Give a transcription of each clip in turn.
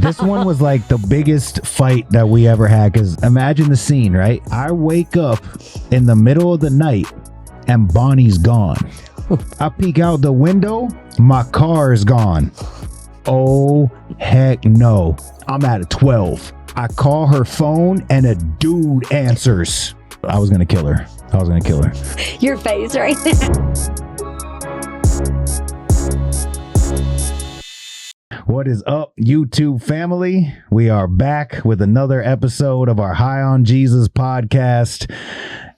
This one was like the biggest fight that we ever had, because imagine the scene, right? I wake up in the middle of the night and Bonnie's gone. I peek out the window, my car is gone. Oh, heck no. I'm at a 12. I call her phone and a dude answers. I was going to kill her. Your face right now. What is up, YouTube family? We are back with another episode of our High on Jesus podcast.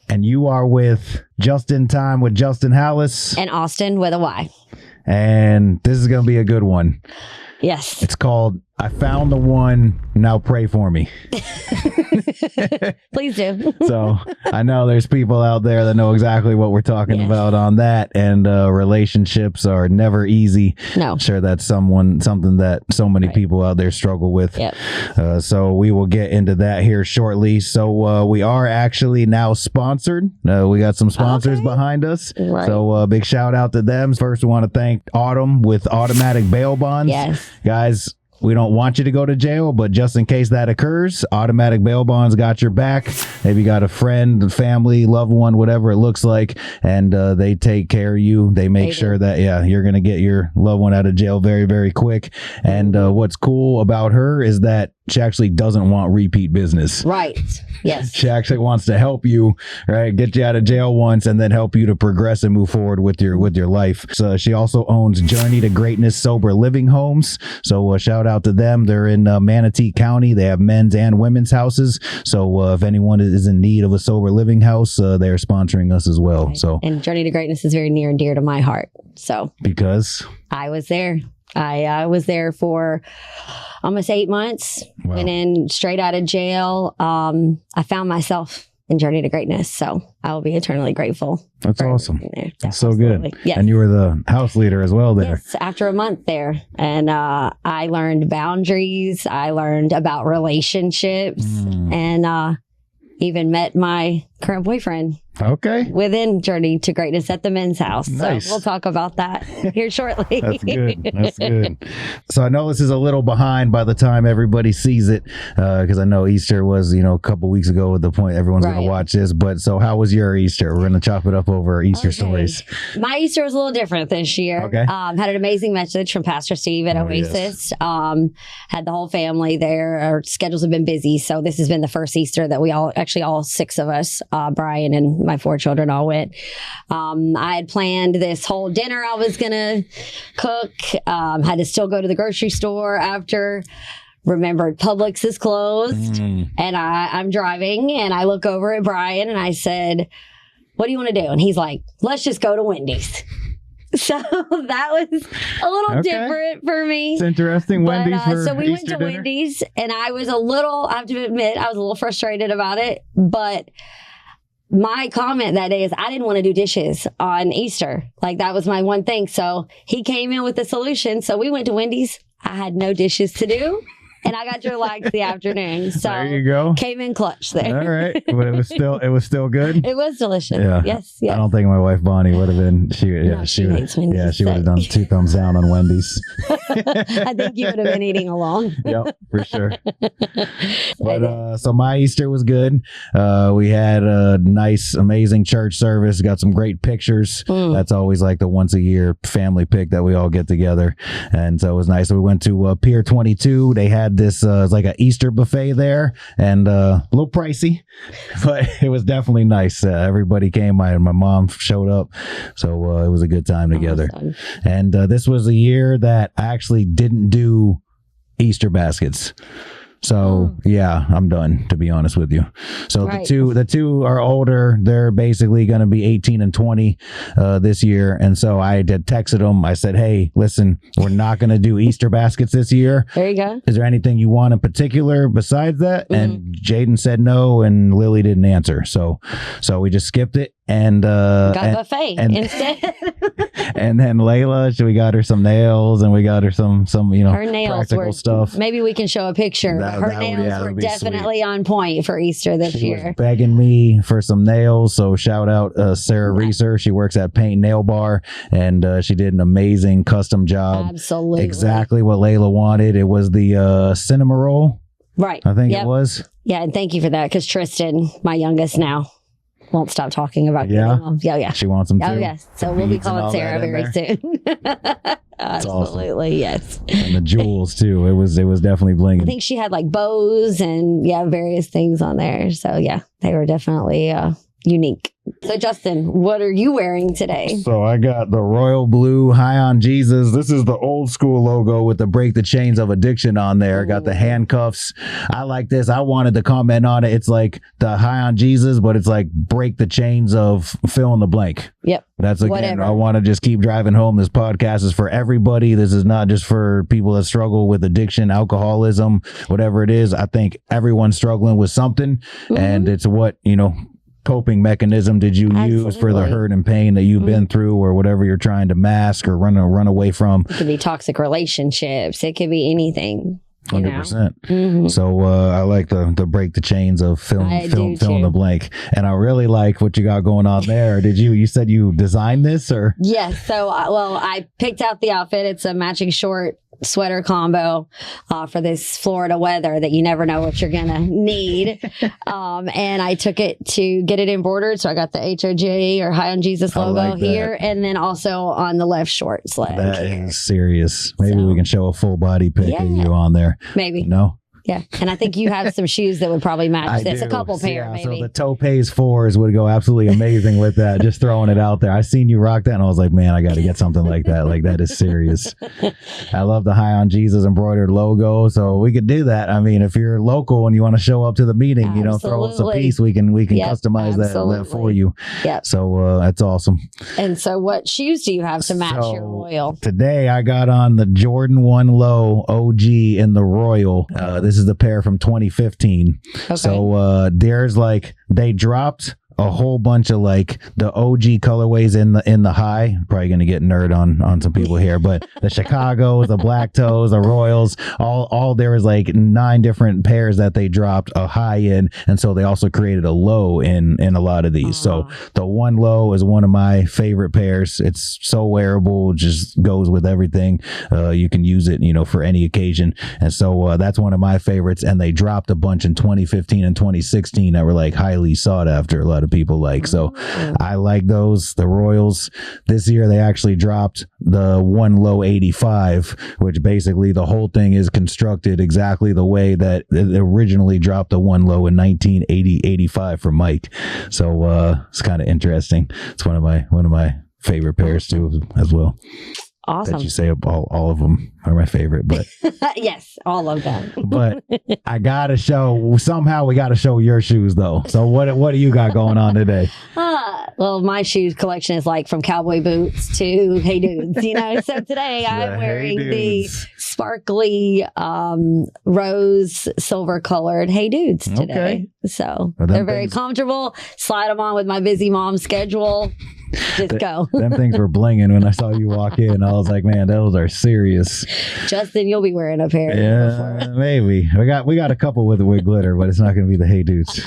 And you are with Just in Time with Justin Hallis. And Austin with a Y. And this is going to be a good one. Yes. It's called I Found the One, Now Pray For Me. Please do. So I know there's people out there that know exactly what we're talking about on that. And relationships are never easy. No. I'm sure that's something that so many people out there struggle with. Yep. So we will get into that here shortly. So we are actually now sponsored. We got some sponsors behind us. Right. So big shout out to them. First, we want to thank Autumn with Automatic Bail Bonds. Yes. Guys, we don't want you to go to jail, but just in case that occurs, Automatic Bail Bonds got your back. Maybe you got a friend, family, loved one, whatever it looks like, and they take care of you. They make sure that, you're going to get your loved one out of jail very, very quick. And what's cool about her is that she actually doesn't want repeat business. Right. Yes. She actually wants to help you, right? Get you out of jail once and then help you to progress and move forward with your life. So she also owns Journey to Greatness Sober Living Homes. So shout out to them. They're in Manatee County. They have men's and women's houses. So if anyone is in need of a sober living house, they're sponsoring us as well. Right. So and Journey to Greatness is very near and dear to my heart. So because I was there. I was there for almost 8 months. Wow. Went in straight out of jail. I found myself in Journey to Greatness. So I will be eternally grateful. That's awesome. There. That's so good. Yes. And you were the house leader as well there. Yes, after a month there. And I learned boundaries. I learned about relationships and even met my current boyfriend. Okay. Within Journey to Greatness at the men's house. Nice. So we'll talk about that here shortly. That's good. That's good. So I know this is a little behind by the time everybody sees it, because I know Easter was, a couple weeks ago at the point everyone's going to watch this. But so how was your Easter? We're going to chop it up over Easter stories. My Easter was a little different this year. Okay. Had an amazing message from Pastor Steve at Oasis. Yes. Had the whole family there. Our schedules have been busy. So this has been the first Easter that we all 6 of us, Brian and my 4 children all went. I had planned this whole dinner I was going to cook. Had to still go to the grocery store after. Remembered Publix is closed. And I'm driving and I look over at Brian and I said, what do you want to do? And he's like, let's just go to Wendy's. So that was a little different for me. It's interesting. Wendy's for so we Easter went to dinner? Wendy's and I have to admit, I was a little frustrated about it. But my comment that day is I didn't want to do dishes on Easter. Like that was my one thing. So he came in with the solution. So we went to Wendy's. I had no dishes to do. And I got to relax the afternoon. So there you go. Came in clutch there. All right. But it was still good. It was delicious. Yeah. Yes. I don't think my wife Bonnie would have been. She hates Wendy's. Yeah, she would have done 2 thumbs down on Wendy's. I think you would have been eating along. Yep, for sure. But so my Easter was good. We had a nice, amazing church service. Got some great pictures. That's always like the once a year family pic that we all get together, and so it was nice. So we went to Pier 22. They had this it's like an Easter buffet there, and a little pricey, but it was definitely nice. Everybody came. My mom showed up, so it was a good time together. Awesome. And this was a year that I actually didn't do Easter baskets. So yeah, I'm done, to be honest with you. So the two are older. They're basically going to be 18 and 20 this year. And so I had texted them. I said, hey, listen, we're not going to do Easter baskets this year. There you go. Is there anything you want in particular besides that? And Jaden said no, and Lily didn't answer. So we just skipped it. And got buffet instead. And then Layla, we got her some nails, and we got her some her nails practical were, stuff. Maybe we can show a picture. Her nails were definitely on point for Easter this year. She was begging me for some nails, so shout out Sarah Reeser. She works at Paint Nail Bar, and she did an amazing custom job. Absolutely. Exactly what Layla wanted. It was the cinema roll. Right. I think it was. Yeah, and thank you for that, because Tristan, my youngest now, won't stop talking about them. Yeah. She wants them too. Oh, yes. So we'll be calling Sarah very soon. Absolutely, awesome. Yes. And the jewels too. It was definitely blinging. I think she had like bows and various things on there. So yeah, they were definitely unique. So Justin, what are you wearing today? So I got the royal blue High on Jesus. This is the old school logo with the Break the Chains of Addiction on there. Got the handcuffs. I like this. I wanted to comment on it. It's like the High on Jesus, but it's like break the chains of fill in the blank. Yep. That's again, whatever. I want to just keep driving home. This podcast is for everybody. This is not just for people that struggle with addiction, alcoholism, whatever it is. I think everyone's struggling with something, and it's what, coping mechanism did you use for the hurt and pain that you've been through, or whatever you're trying to mask or run away from? It could be toxic relationships. It could be anything. 100%. So I like the break the chains of fill in the blank, and I really like what you got going on there. You said you designed this, or? Yes. So I picked out the outfit. It's a matching short sweater combo for this Florida weather that you never know what you're gonna need. And I took it to get it embroidered, so I got the HOJ or High on Jesus logo here, and then also on the left short sleeve. That is serious. Maybe we can show a full body pic of you on there. Maybe. No. Yeah, and I think you have some shoes that would probably match this. A couple pair, maybe. So the Topaz 4s would go absolutely amazing with that. Just throwing it out there. I seen you rock that, and I was like, man, I got to get something like that. Like, that is serious. I love the High on Jesus embroidered logo, so we could do that. I mean, if you're local and you want to show up to the meeting, throw us a piece. We can customize that for you. Yep. So that's awesome. And so, what shoes do you have to match your Royal? Today, I got on the Jordan 1 Low OG in the Royal. This is the pair from 2015. Okay. So there's they dropped a whole bunch of the OG colorways in the high. Probably going to get nerd on some people here, but the Chicago's, the Black Toes, the Royals, all there was 9 different pairs that they dropped a high in, and so they also created a low in a lot of these. So the 1 Low is one of my favorite pairs. It's so wearable, just goes with everything. You can use it, for any occasion, and so that's one of my favorites. And they dropped a bunch in 2015 and 2016 that were highly sought after. A lot of people so I like those. The Royals this year, they actually dropped the 1 Low 85, which basically the whole thing is constructed exactly the way that it originally dropped the 1 Low in 1985 for Mike. So it's kind of interesting. It's one of my favorite pairs too as well. Awesome. That you say all of them are my favorite, but yes, all of them. But I gotta show we gotta show your shoes though. So what do you got going on today? Well, my shoes collection is from cowboy boots to Hey Dudes, So today I'm wearing the sparkly rose silver colored Hey Dudes today. Okay. So they're very comfortable. Slide them on with my busy mom schedule. Just go. Them things were blinging when I saw you walk in. I was like, man, those are serious. Justin, you'll be wearing a pair. Yeah, maybe. We got a couple with glitter, but it's not going to be the Hey Dudes.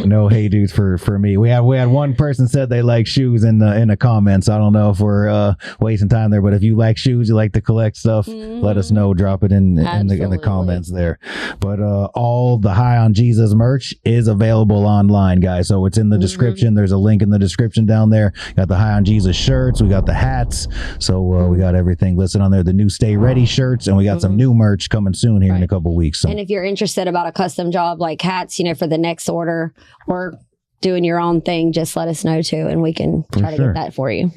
No Hey Dudes for me. We had one person said they like shoes in the comments. I don't know if we're wasting time there, but if you like shoes, you like to collect stuff, let us know. Drop it in the comments there. But all the High on Jesus merch is available online, guys. So it's in the description. There's a link in the description down there. Got the High on Jesus shirts. We got the hats. So we got everything listed on there. The new Stay Ready shirts, and we got some new merch coming soon here in a couple weeks. So. And if you're interested about a custom job like hats, for the next order, or doing your own thing, just let us know too, and we can try to get that for you.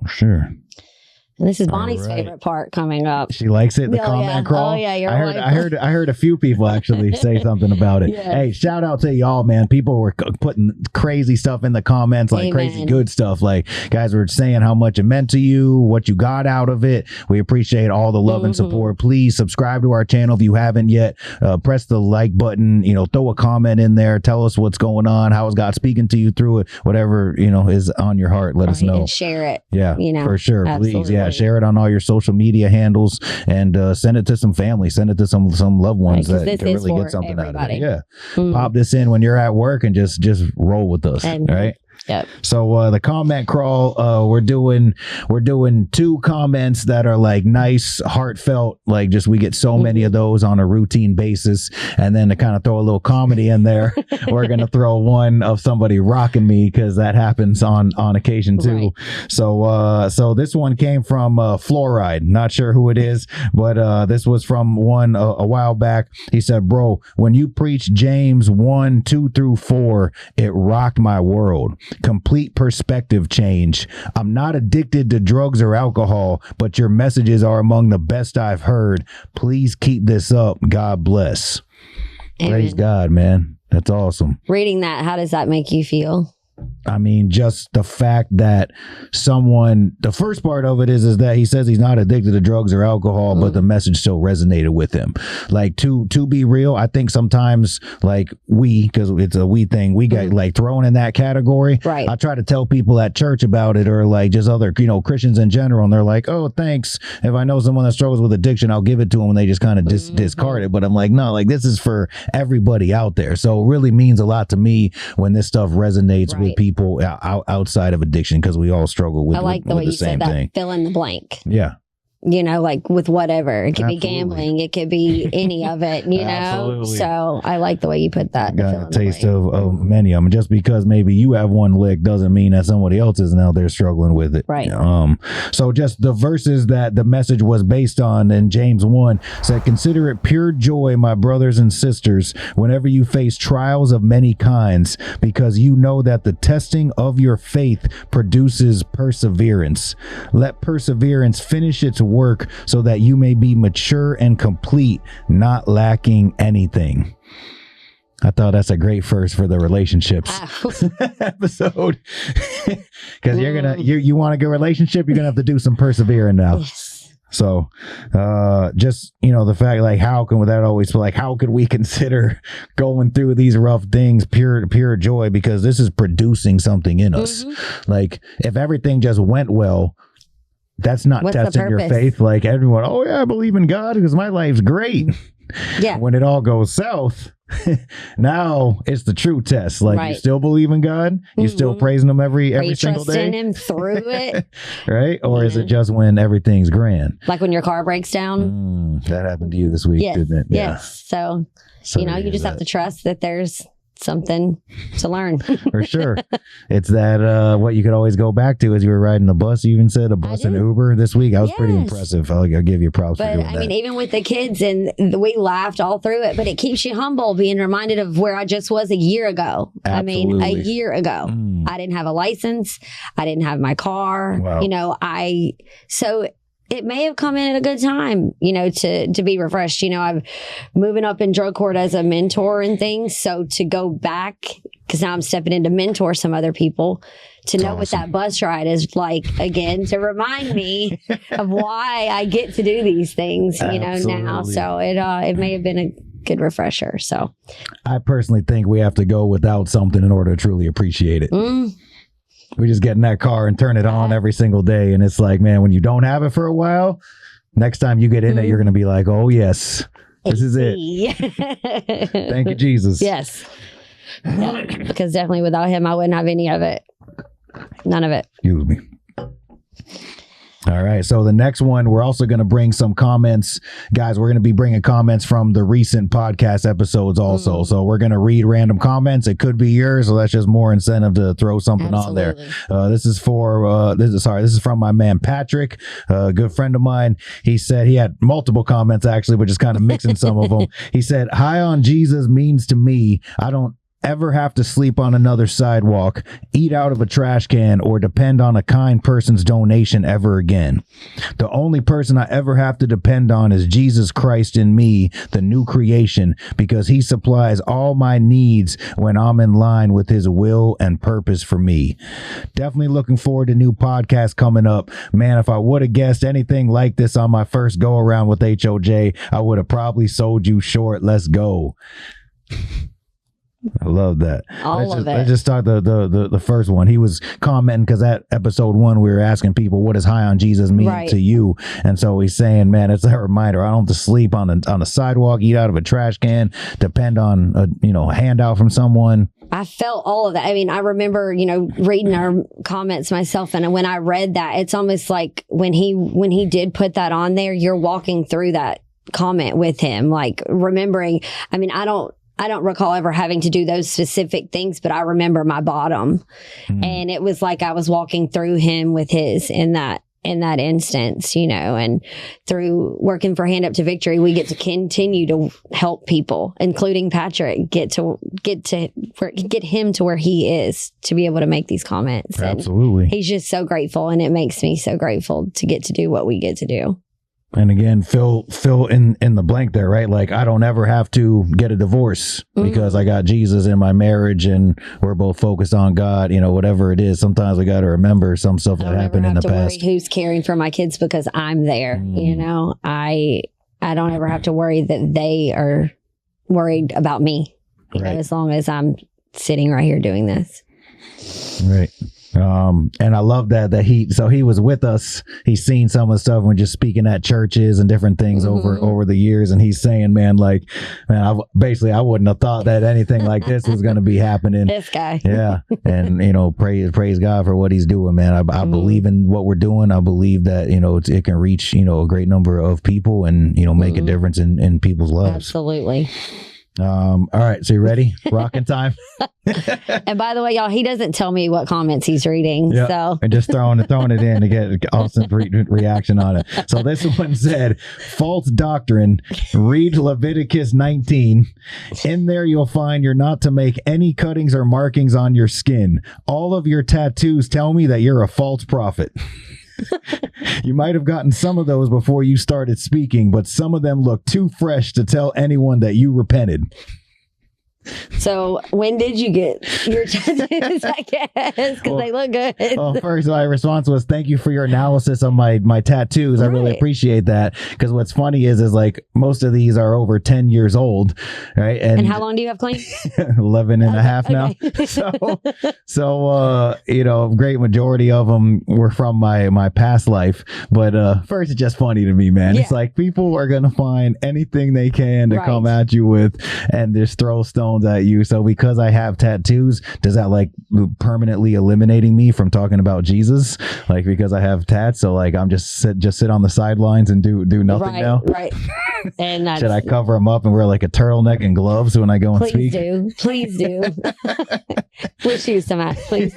For sure. And this is Bonnie's favorite part coming up. She likes it, the comment crawl. Oh yeah, you're I heard a few people actually say something about it. Yes. Hey, shout out to y'all, man. People were putting crazy stuff in the comments, like crazy good stuff. Like guys were saying how much it meant to you, what you got out of it. We appreciate all the love and support. Please subscribe to our channel if you haven't yet. Press the like button. Throw a comment in there. Tell us what's going on. How is God speaking to you through it? Whatever is on your heart. Let us know. And share it. Yeah, for sure. Absolutely. Please, share it on all your social media handles and send it to some family. Send it to some loved ones that can really get something out of it. Yeah, pop this in when you're at work and just roll with us. Right. Yep. So the comment crawl, we're doing 2 comments that are like nice, heartfelt, like just we get so many of those on a routine basis. And then to kind of throw a little comedy in there, we're gonna throw one of somebody rocking me because that happens on occasion too. Right. So this one came from Fluoride. Not sure who it is, but this was from one a while back. He said, "Bro, when you preached James 1:2-4, it rocked my world. Complete perspective change. I'm not addicted to drugs or alcohol, but your messages are among the best I've heard. Please keep this up. God bless." Amen. Praise God, man. That's awesome. Reading that, how does that make you feel? I mean, just the fact that the first part of it is that he says he's not addicted to drugs or alcohol, but the message still resonated with him. Like to be real, I think sometimes like because it's a we thing, we get like thrown in that category. Right. I try to tell people at church about it or like just other, Christians in general. And they're like, "Oh, thanks. If I know someone that struggles with addiction, I'll give it to them." And they just kind of discard it. But I'm like, no, like this is for everybody out there. So it really means a lot to me when this stuff resonates with people outside of addiction, because we all struggle with, I like the way you said that thing. Fill in the blank. Yeah. Like with whatever. It could be gambling. It could be any of it, Absolutely. So I like the way you put that. Got a taste of many of them. Just because maybe you have one lick doesn't mean that somebody else isn't out there struggling with it. Right. So just the verses that the message was based on in James 1 said, "Consider it pure joy, my brothers and sisters, whenever you face trials of many kinds, because you know that the testing of your faith produces perseverance. Let perseverance finish its work so that you may be mature and complete, not lacking anything." I thought that's a great first for the relationships episode, because you want a good relationship, you're gonna have to do some persevering now. Yes. So just the fact, like, how can that always feel like, how could we consider going through these rough things pure joy, because this is producing something in us. Like if everything just went well, that's not testing your faith. Like everyone, "Oh yeah, I believe in God because my life's great." Yeah. When it all goes south, now it's the true test. Like you still believe in God, you still praising Him every single day. Trusting Him through it, right? Or is it just when everything's grand? Like when your car breaks down. That happened to you this week, didn't it? Yeah. Yes. So you just have to trust that there's something to learn. For sure. It's that what you could always go back to as you were riding the bus. You even said a bus and Uber this week. I was pretty impressive. I'll give you props for doing that. I mean, even with the kids, and we laughed all through it, but it keeps you humble, being reminded of where I just was a year ago. Absolutely. I mean, a year ago. I didn't have a license. I didn't have my car. Wow. So it may have come in at a good time, to be refreshed. I'm moving up in drug court as a mentor and things. So to go back, because now I'm stepping in to mentor some other people, to know what that bus ride is like again, to remind me of why I get to do these things, now. So it may have been a good refresher. So I personally think we have to go without something in order to truly appreciate it. We just get in that car and turn it on every single day. And it's like, man, when you don't have it for a while, next time you get in it, you're going to be like, "Oh, yes, this is it." Thank you, Jesus. Yes. Yeah, because definitely without Him, I wouldn't have any of it. None of it. Excuse me. All right. So the next one, we're also going to bring some comments. Guys, we're going to be bringing comments from the recent podcast episodes also. So we're going to read random comments. It could be yours. So that's just more incentive to throw something on there. This is from my man, Patrick, a good friend of mine. He said he had multiple comments, actually, but just kind of mixing some of them. He said, "High on Jesus means to me, I don't ever have to sleep on another sidewalk, eat out of a trash can, or depend on a kind person's donation ever again. The only person I ever have to depend on is Jesus Christ in me, the new creation, because he supplies all my needs when I'm in line with his will and purpose for me. Definitely looking forward to new podcasts coming up. Man, if I would have guessed anything like this on my first go around with HOJ, I would have probably sold you short. Let's go. I love that. Let's just start the first one. He was commenting because at episode 1 we were asking people, what does high on Jesus mean to you? And so he's saying, man, it's a reminder. I don't have to sleep on a sidewalk, eat out of a trash can, depend on a handout from someone. I felt all of that. I mean, I remember, reading our comments myself, and when I read that, it's almost like when he did put that on there, you're walking through that comment with him, like remembering. I mean, I don't recall ever having to do those specific things, but I remember my bottom, and it was like I was walking through him with his in that instance, and through working for Hand Up to Victory, we get to continue to help people, including Patrick, get him to where he is to be able to make these comments. Absolutely. And he's just so grateful, and it makes me so grateful to get to do what we get to do. And again, fill in the blank there, right? Like, I don't ever have to get a divorce because I got Jesus in my marriage and we're both focused on God, whatever it is. Sometimes we got to remember some stuff that happened in the past. Who's caring for my kids because I'm there, I don't ever have to worry that they are worried about me, as long as I'm sitting right here doing this. Right. And I love that he was with us. He's seen some of the stuff when just speaking at churches and different things over the years. And he's saying, man, I wouldn't have thought that anything like this was going to be happening. This guy. Yeah. And, praise God for what he's doing, man. I believe in what we're doing. I believe that, it can reach, a great number of people and, make a difference in people's lives. Absolutely. All right, so you ready? Rocking time. And by the way, y'all, he doesn't tell me what comments he's reading. Yep. So and just throwing it in to get Austin's reaction on it. So this one said, false doctrine, read Leviticus 19. In there you'll find you're not to make any cuttings or markings on your skin. All of your tattoos tell me that you're a false prophet. You might have gotten some of those before you started speaking, but some of them look too fresh to tell anyone that you repented. So when did you get your tattoos, I guess, because they look good. Well, first my response was, thank you for your analysis of my tattoos. I really appreciate that, because what's funny is like most of these are over 10 years old, right? And how long do you have clean? 11 and a half now. So great majority of them were from my past life. But first, it's just funny to me, man. Yeah. It's like people are going to find anything they can to come at you with and just throw stones at you. So because I have tattoos, does that like permanently eliminating me from talking about Jesus? Like, because I have tats, so like I'm just sit on the sidelines and do nothing now? Right. And should I cover them up and wear like a turtleneck and gloves when I go and speak? Please do. With shoes to match, please.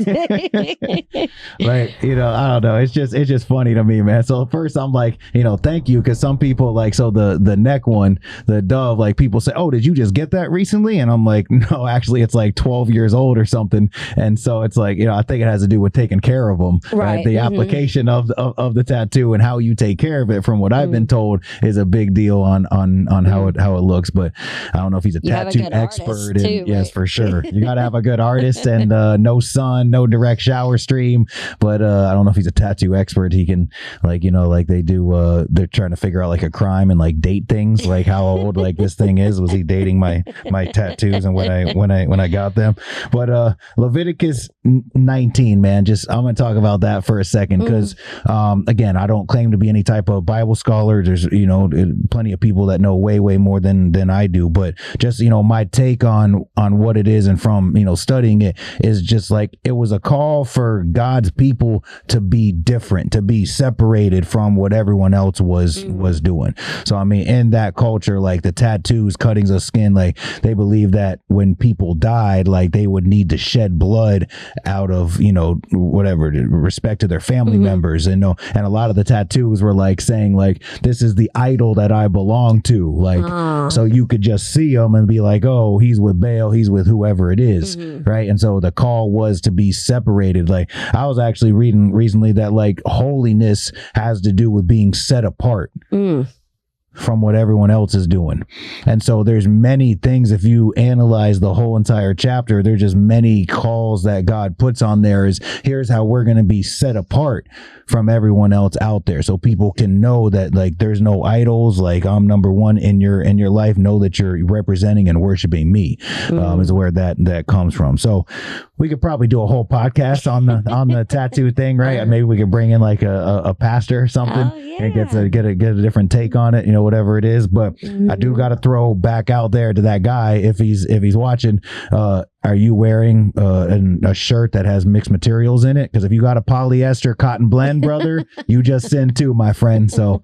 Right. I don't know. It's just funny to me, man. So first I'm like, thank you, because some people like, so the neck one, the dove, like people say, oh, did you just get that recently? And I'm like, no, actually it's like 12 years old or something. And so it's like, I think it has to do with taking care of them. Right. The application of the tattoo and how you take care of it, from what I've been told, is a big deal on how it looks. But I don't know if he's a tattoo expert. Too, yes, for sure. You got to have a good artist and no sun, no direct shower stream. But I don't know if he's a tattoo expert. He can like they do. They're trying to figure out like a crime and like date things, like how old like this thing is. Was he dating my tattoos and when I got them? But Leviticus 19, man, I'm gonna talk about that for a second, because again, I don't claim to be any type of Bible scholar. There's plenty of people that know way more than I do, but just my take on what it is, and from studying it, is just like it was a call for God's people to be different, to be separated from what everyone else was doing. So I mean, in that culture, like the tattoos, cuttings of skin, like they believe that that when people died, like they would need to shed blood out of, whatever, respect to their family members. And a lot of the tattoos were like saying like, this is the idol that I belong to. Like, so you could just see them and be like, oh, he's with Baal, he's with whoever it is. Right. And so the call was to be separated. Like, I was actually reading recently that like holiness has to do with being set apart from what everyone else is doing. And so there's many things, if you analyze the whole entire chapter, there's just many calls that God puts on there is, here's how we're going to be set apart from everyone else out there, so people can know that like there's no idols, like I'm number one in your life, know that you're representing and worshiping me. Is where that comes from. So we could probably do a whole podcast on the tattoo thing, right? Maybe we could bring in like a pastor or something and get a different take on it, whatever it is. But I do got to throw back out there to that guy, if he's watching, are you wearing a shirt that has mixed materials in it? Because if you got a polyester cotton blend, brother, you just sinned too, my friend. So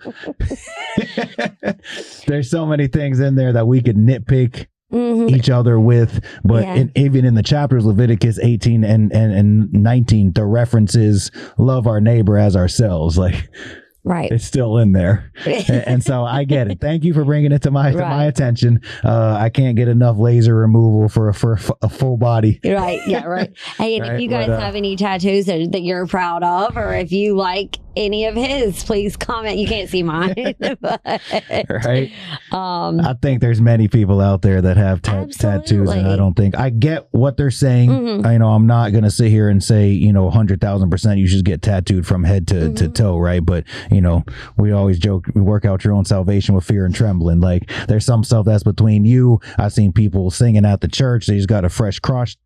there's so many things in there that we could nitpick each other with, but even in the chapters, Leviticus 18 and 19, the references love our neighbor as ourselves. Like, right, it's still in there. And so I get it. Thank you for bringing it to my attention. I can't get enough laser removal for a full body. Right. Yeah. Right. Hey, and if you guys have any tattoos that you're proud of, or if you like any of his, please comment. You can't see mine, but, right. I think there's many people out there that have tattoos, and I don't think I get what they're saying. I'm not going to sit here and say 100,000% you should get tattooed from head to toe, right? But we always joke, we work out your own salvation with fear and trembling. Like, there's some stuff that's between you. I've seen people singing at the church. They just got a fresh cross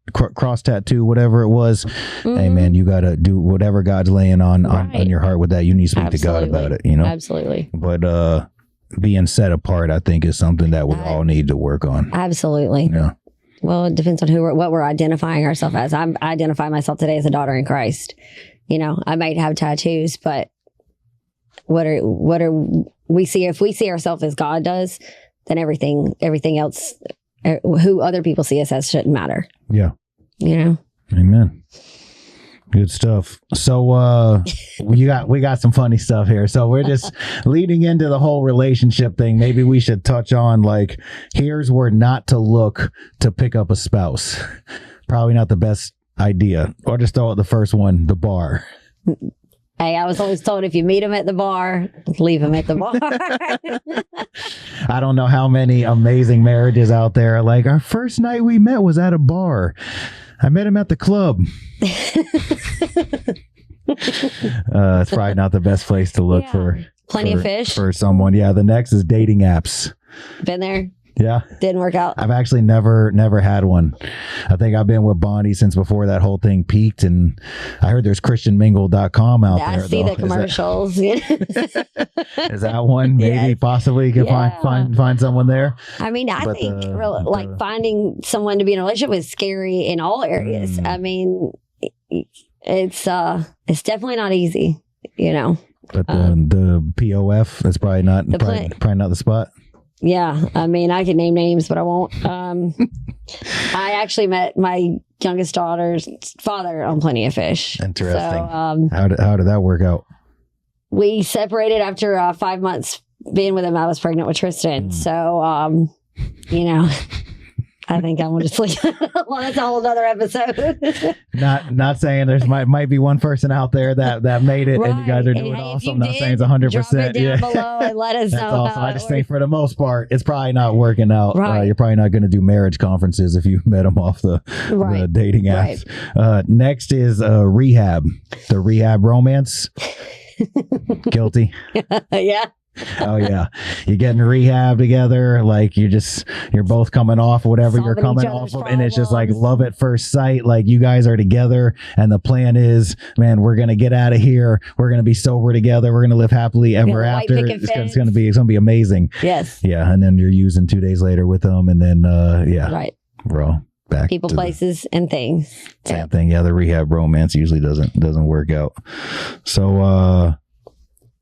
tattoo, whatever it was. Hey man, you got to do whatever God's laying on your heart with that. You need to speak to God about it, Absolutely. But being set apart, I think, is something that we all need to work on. Absolutely. Yeah. Well, it depends on what we're identifying ourselves as. I identify myself today as a daughter in Christ. I might have tattoos, but what are we see? If we see ourselves as God does, then everything else, who other people see us as, shouldn't matter. Yeah. Amen. Good stuff. So we got some funny stuff here. So we're just leading into the whole relationship thing. Maybe we should touch on like, here's where not to look to pick up a spouse. Probably not the best idea. Or just throw out the first one, the bar. Hey, I was always told if you meet him at the bar, leave him at the bar. I don't know how many amazing marriages out there. Like, our first night we met was at a bar. I met him at the club. It's probably not the best place to look for plenty of fish for someone. Yeah, the next is dating apps. Been there. Yeah. Didn't work out. I've actually never had one. I think I've been with Bonnie since before that whole thing peaked, and I heard there's christianmingle.com out there. I see the commercials. Is that one? Maybe, possibly you can find someone there. I mean, I think finding someone to be in a relationship is scary in all areas. I mean, it's definitely not easy, But the POF is probably not the spot. Yeah, I mean, I could name names, but I won't. I actually met my youngest daughter's father on Plenty of Fish. Interesting. So, how did that work out? We separated after 5 months being with him. I was pregnant with Tristan. So, I think I'm just like, well, that's a whole other episode. Not saying there's might be one person out there that made it, and you guys are doing awesome. I'm not saying it's 100%. Drop it down below and let us know. Awesome. I just think for the most part, it's probably not working out. Right. You're probably not going to do marriage conferences if you met them off the dating apps. Right. Next is rehab. The rehab romance. Guilty. Yeah. Oh yeah, you're getting rehab together, like you're both coming off whatever you're coming off of, and it's just like love at first sight. Like, you guys are together, and the plan is, man, we're gonna get out of here, we're gonna be sober together, we're gonna live happily ever after. It's gonna be amazing. Yes. Yeah, and then you're using 2 days later with them, and then right, bro. Back people, places, and things. Same thing. Yeah, the rehab romance usually doesn't work out. So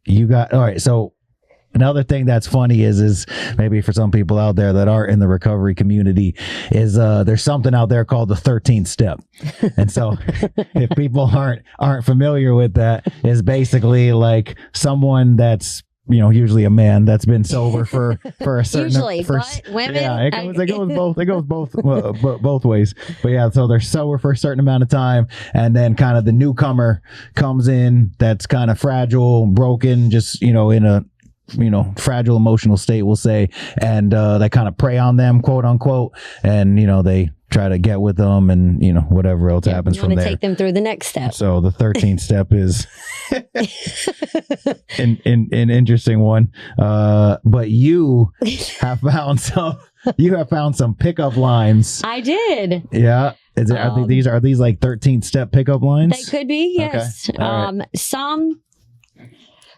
you got all right. So Another thing that's funny is maybe for some people out there that are in the recovery community is there's something out there called the 13th step. And so if people aren't familiar with that, is basically like someone that's, you know, usually a man that's been sober for a certain women. Yeah, it goes both ways. But yeah, so they're sober for a certain amount of time, and then kind of the newcomer comes in that's kind of fragile, broken, just, you know, in a, you know, fragile emotional state, we'll say, and they kind of prey on them, quote unquote, and, you know, they try to get with them, and, you know, whatever else happens from there. Take them through the next step. So the 13th step is an interesting one. But you have found some pickup lines. I did. Yeah. Are these like 13th step pickup lines? They could be, yes. Okay. Right. Some,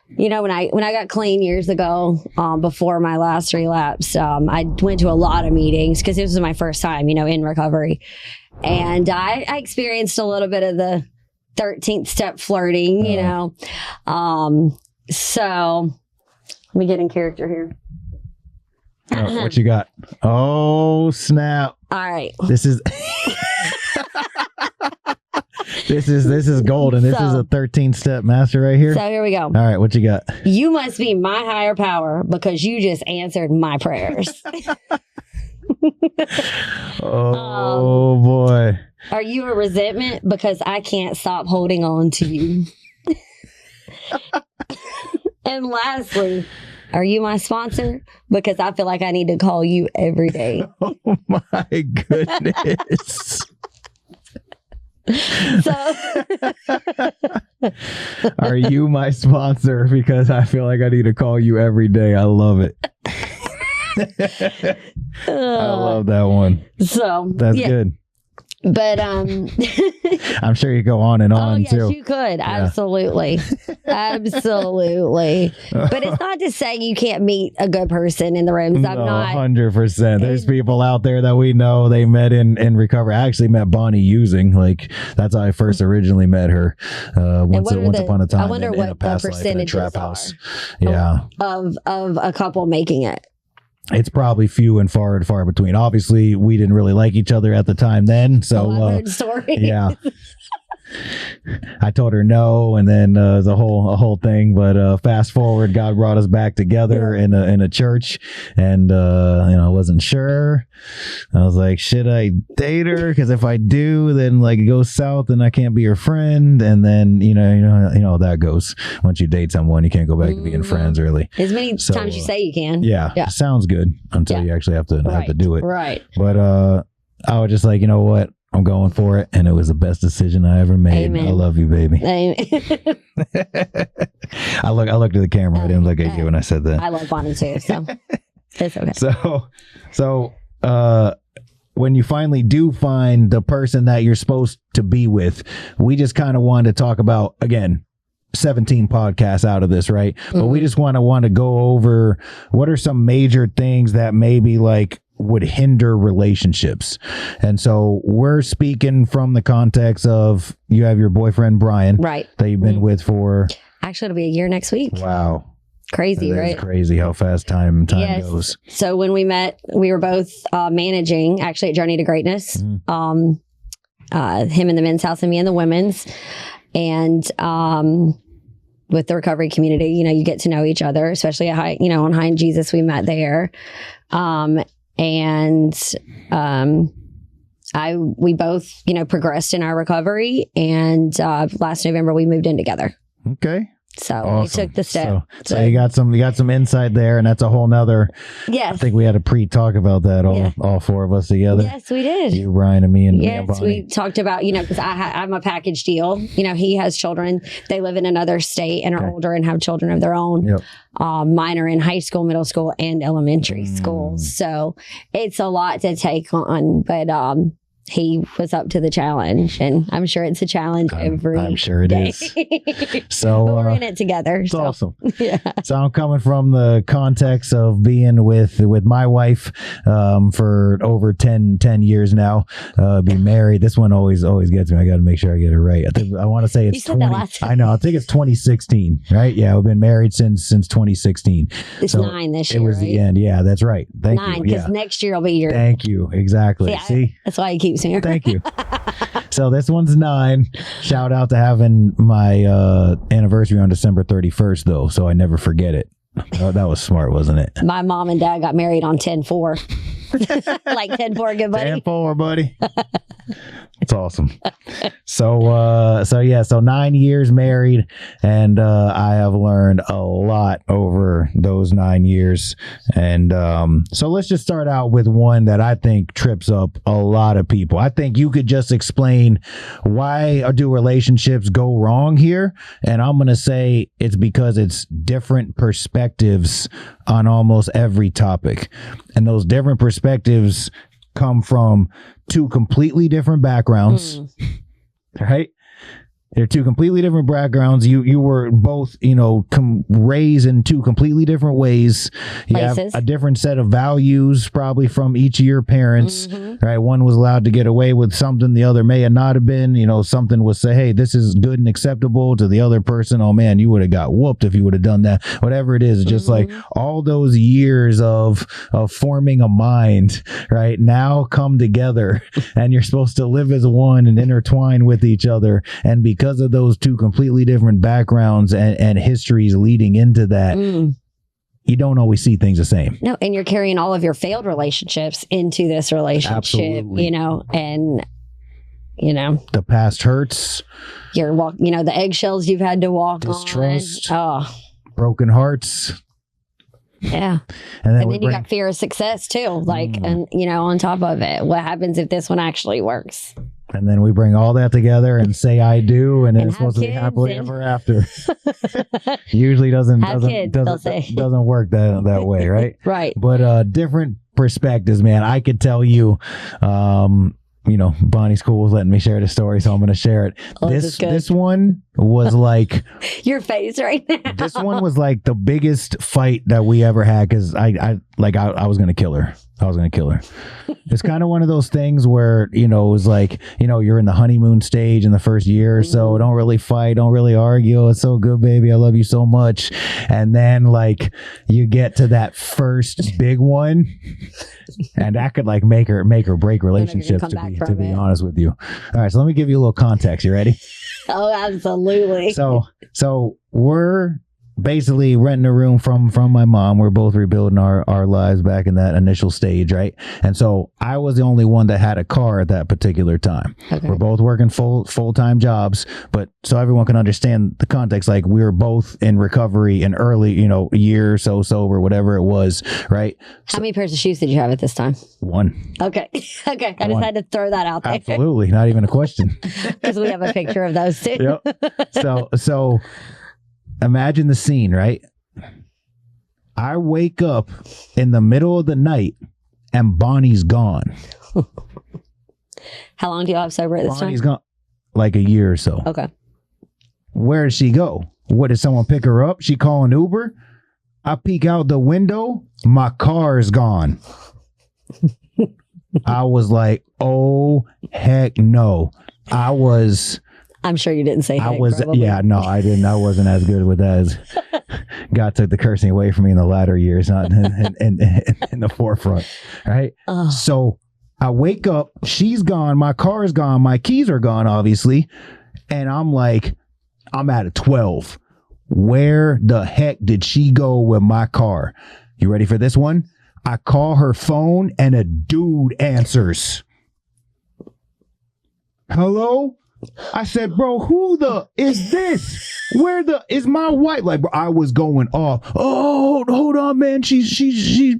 you know, when I got clean years ago, before my last relapse, I went to a lot of meetings because this was my first time, you know, in recovery. And I experienced a little bit of the 13th step flirting, you know. So let me get in character here. What you got? Oh, snap. All right. This is This is golden. This is a 13-step master right here. So here we go. All right, what you got? You must be my higher power because you just answered my prayers. Oh, boy. Are you a resentment because I can't stop holding on to you? And lastly, are you my sponsor? Because I feel like I need to call you every day. Oh, my goodness. So, are you my sponsor? Because I feel like I need to call you every day. I love it. I love that one. So that's good. But I'm sure you go on and on yes, too. You could. Absolutely. Absolutely. But it's not to say you can't meet a good person in the rooms. I'm not 100%. There's people out there that we know they met in recovery. I actually met Bonnie using, like, that's how I first originally met her. Once upon a time. I wonder what in a past life in a trap house. Yeah. Of a couple making it. It's probably few and far between. Obviously, we didn't really like each other at the time then. So, I've heard stories. Yeah. I told her no, and then the whole thing. But fast forward, God brought us back together in a church, and I wasn't sure. I was like, should I date her? Because if I do, then like it goes south, and I can't be her friend. And then you know how that goes. Once you date someone, you can't go back to being friends really. As many times you say you can. Yeah. Sounds good until you actually have to do it. Right. But I was just like, you know what? I'm going for it, and it was the best decision I ever made. Amen. I love you, baby. Amen. I looked at the camera. I didn't look at you when I said that. I love Bonnie too, so it's okay. So when you finally do find the person that you're supposed to be with, we just kind of wanted to talk about, again, 17 podcasts out of this, right? Mm-hmm. But we just want to go over what are some major things that maybe like would hinder relationships. And so we're speaking from the context of you have your boyfriend Brian, right, that you've been with for actually it'll be a year next week. Wow. Crazy, right? It's crazy how fast time goes. So when we met, we were both managing actually at Journey to Greatness. Mm-hmm. Him in the men's house and me in the women's. And with the recovery community, you get to know each other, especially at on High in Jesus, we met there. We both, progressed in our recovery, and last November we moved in together. Okay. So awesome. We took the step. So you got some insight there, and that's a whole nother. Yes. I think we had a pre-talk about that, all four of us together. Yes, we did. You, Brian, and me, and yes, we talked about because I'm a package deal. He has children. They live in another state and are older and have children of their own. Yep. Mine are in high school, middle school, and elementary school. So it's a lot to take on, but he was up to the challenge, and I'm sure it's a challenge every I'm sure it day. is. So we're in it together. It's so. awesome. Yeah. So I'm coming from the context of being with my wife for over 10 years now. Being married. This one always gets me. I got to make sure I get it right. I want to say it's 20. I know. I think it's 2016, right? Yeah, we've been married since 2016. It's so 9 this year. It was right? the end. Yeah, that's right. Thank 9, you. because next year will be your. Thank you. Exactly. See? That's why he keeps here. Thank you. So this one's 9. Shout out to having my anniversary on December 31st, though, so I never forget it. Oh, that was smart, wasn't it? My mom and dad got married on 10/4. Like 10/4, good buddy. 10/4, buddy. It's awesome. So 9 years married, and I have learned a lot over those 9 years. And so let's just start out with one that I think trips up a lot of people. I think you could just explain why do relationships go wrong here, and I'm going to say it's because it's different perspectives on almost every topic, and those different perspectives come from 2 completely different backgrounds, right? They're 2 completely different backgrounds. You were both, raised in 2 completely different ways. You have a different set of values probably from each of your parents, right? One was allowed to get away with something the other may have not have been. Something would say, hey, this is good and acceptable, to the other person, oh man, you would have got whooped if you would have done that. Whatever it is, just like all those years of forming a mind, right, now come together, and you're supposed to live as one and intertwine with each other. And because of those 2 completely different backgrounds and histories leading into that, you don't always see things the same. No, and you're carrying all of your failed relationships into this relationship, Absolutely. And the past hurts. You're the eggshells you've had to walk distrust, on. Oh, broken hearts. Yeah. And then you got fear of success too. Like, and on top of it, what happens if this one actually works? And then we bring all that together and say I do, and then it's supposed to be happily ever after. Usually doesn't work that way, right? Right. But different perspectives, man. I could tell you, Bonnie's cool with letting me share the story, so I'm going to share it. This one was like your face right now. This one was like the biggest fight that we ever had, because I was going to kill her. It's kind of one of those things where, it was like, you're in the honeymoon stage in the first year or so. Don't really fight. Don't really argue. It's so good, baby. I love you so much. And then like you get to that first big one, and that could like make or break relationships, to be honest with you. All right. So let me give you a little context. You ready? Oh, absolutely. So we're basically renting a room from my mom. We're both rebuilding our lives back in that initial stage, right? And so I was the only one that had a car at that particular time. Okay. We're both working full-time jobs, but so everyone can understand the context, like we were both in recovery in early, year or so sober, whatever it was, right? How many pairs of shoes did you have at this time? 1. Okay. Okay. I just had to throw that out there. Absolutely. Not even a question. Because we have a picture of those too. Yep. So imagine the scene, right? I wake up in the middle of the night and Bonnie's gone. How long do you have sober at this time? Bonnie's gone like a year or so. Okay. Where did she go? What, did someone pick her up? She calling Uber? I peek out the window. My car is gone. I was like, oh, heck no. I'm sure you didn't say heck, probably. Yeah, no, I didn't. I wasn't as good with that as God took the cursing away from me in the latter years, not in the forefront, right? So I wake up, she's gone, my car is gone, my keys are gone, obviously, and I'm like, I'm at a 12. Where the heck did she go with my car? You ready for this one? I call her phone and a dude answers. Hello? I said, bro, who the is this? Where the is my wife? Like, bro, I was going off. Oh, hold on, man. She's here.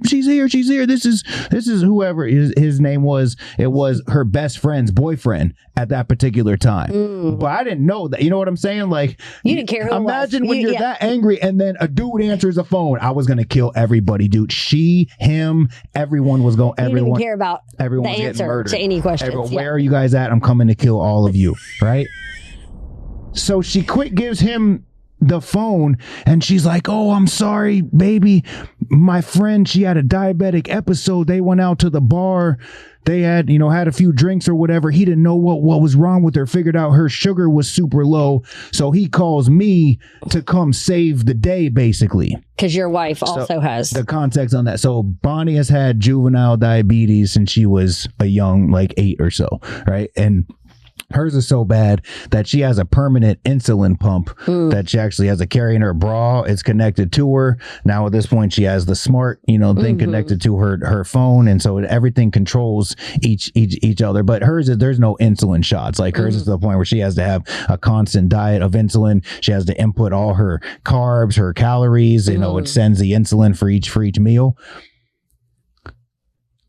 She's here. This is whoever his name was. It was her best friend's boyfriend at that particular time. But I didn't know that. You know what I'm saying? Like, you didn't care who imagine it was. when you're that angry and then a dude answers the phone. I was gonna kill everybody, dude. She, him, everyone was going. You everyone didn't care about everyone the was answer getting murdered. to any questions. Everyone, where are you guys at? I'm coming to kill all of you. Right? So she quick gives him the phone and she's like, oh, I'm sorry, baby. My friend, she had a diabetic episode. They went out to the bar. They had, had a few drinks or whatever. He didn't know what was wrong with her, figured out her sugar was super low. So he calls me to come save the day, basically. Because your wife also has. The context on that. So Bonnie has had juvenile diabetes since she was a young, like 8 or so, right? And hers is so bad that she has a permanent insulin pump that she actually has to carry in her bra. It's connected to her. Now at this point, she has the smart, thing connected to her phone, and so everything controls each other. But hers, there's no insulin shots. Like hers is to the point where she has to have a constant diet of insulin. She has to input all her carbs, her calories. It sends the insulin for each meal.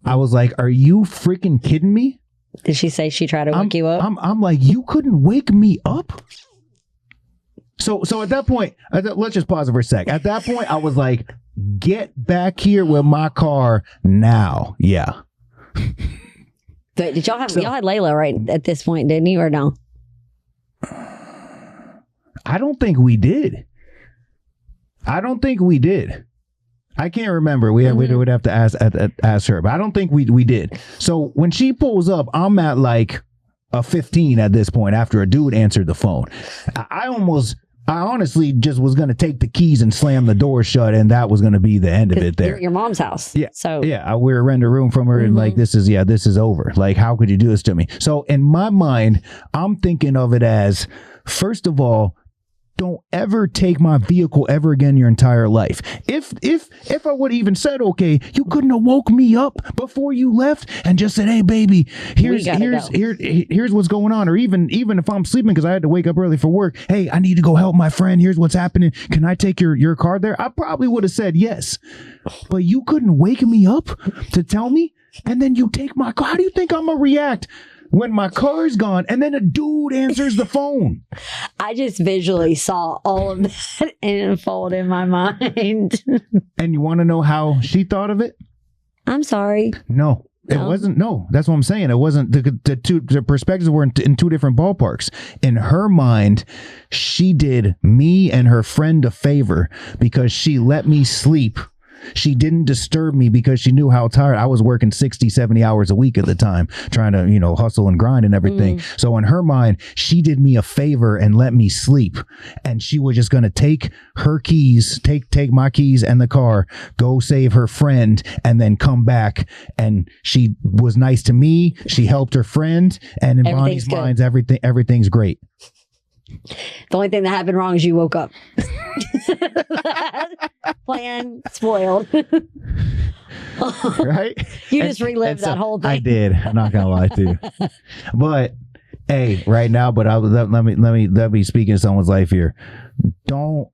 I was like, "Are you freaking kidding me?" Did she say she tried to wake you up? I'm like, you couldn't wake me up? So at that point, let's just pause it for a sec. At that point, I was like, get back here with my car now. Yeah. But did y'all had Layla right at this point, didn't you, or no? I don't think we did. I can't remember. We would have to ask her, but I don't think we did. So when she pulls up, I'm at like a 15 at this point after a dude answered the phone. I honestly just was going to take the keys and slam the door shut, and that was going to be the end of it there. You're at your mom's house. Yeah. So yeah, we were renting a room from her and like, this is over. Like, how could you do this to me? So in my mind, I'm thinking of it as, first of all, don't ever take my vehicle ever again your entire life. If I would have even said, okay, you couldn't have woke me up before you left and just said, hey baby, here's what's going on. Or even if I'm sleeping because I had to wake up early for work, hey, I need to go help my friend. Here's what's happening. Can I take your car there? I probably would have said yes. But you couldn't wake me up to tell me, and then you take my car. How do you think I'm gonna react when my car's gone and then a dude answers the phone? I just visually saw all of that unfold in my mind. And you want to know how she thought of it? I'm sorry. No, it wasn't. No, that's what I'm saying. It wasn't. The perspectives were in two different ballparks. In her mind, she did me and her friend a favor because she let me sleep. She didn't disturb me because she knew how tired I was, working 60, 70 hours a week at the time, trying to, hustle and grind and everything. So in her mind, she did me a favor and let me sleep. And she was just going to take her keys, take my keys and the car, go save her friend, and then come back. And she was nice to me. She helped her friend. And in Bonnie's minds, everything's great. The only thing that happened wrong is you woke up. Plan spoiled. Right? You just relived that whole thing. I did. I'm not gonna lie to you. But hey, right now, let me speak in someone's life here. Don't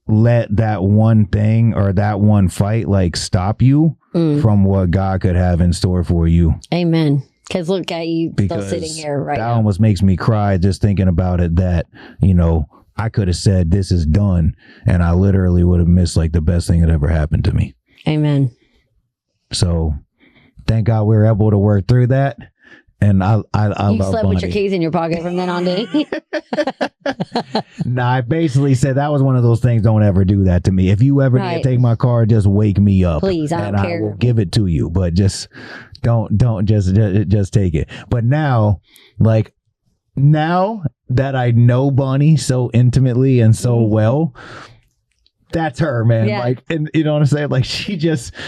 let that one thing or that one fight stop you from what God could have in store for you. Amen. Because look at you still sitting here right now. That almost makes me cry just thinking about it, that, I could have said this is done and I literally would have missed the best thing that ever happened to me. Amen. So thank God we were able to work through that. And I you love slept Bonnie. with your keys in your pocket from then on, did you? Nah, I basically said that was one of those things. Don't ever do that to me. If you ever need to take my car, just wake me up. Please, I don't care. I will give it to you, but just don't just take it. But now that I know Bonnie so intimately and so well, that's her, man. Yeah. And you know what I'm saying?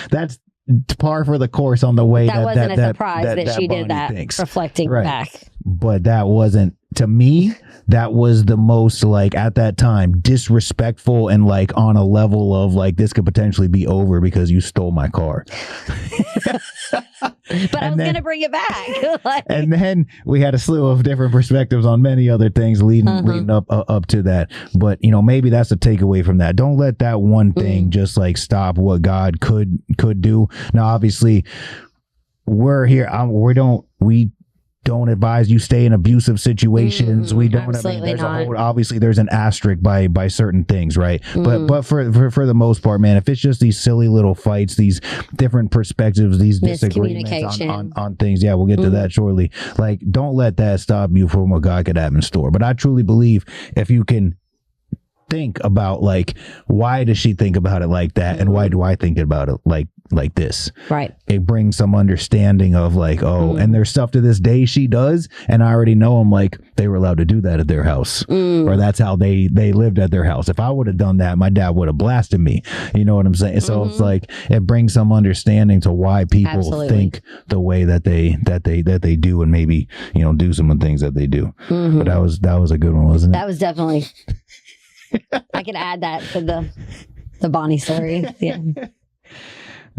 That's par for the course on the way. That wasn't a surprise that she did that, thinks. reflecting back. But that wasn't, to me, that was the most, at that time, disrespectful and, on a level of, this could potentially be over because you stole my car. But I was going to bring it back. Like, and then we had a slew of different perspectives on many other things leading up to that. But, you know, maybe that's a takeaway from that. Don't let that one thing just like stop what God could do. Now, obviously, we're here. We don't advise you stay in abusive situations. We don't. There's obviously there's an asterisk by certain things, right? But for the most part, man, if it's just these silly little fights, these different perspectives, these disagreements on things, yeah, we'll get to that shortly. Like, don't let that stop you from what God could have in store. But I truly believe if you can think about, like, why does she think about it like that, and why do I think about it like this, right? It brings some understanding of like, and there's stuff to this day she does, and I already know them, like, they were allowed to do that at their house, or that's how they lived at their house. If I would have done that, my dad would have blasted me, you know what I'm saying? So it's like, it brings some understanding to why people think the way that they do, and maybe, you know, do some of the things that they do. But that was a good one, wasn't it? That was definitely I could add that to the Bonnie story. Yeah.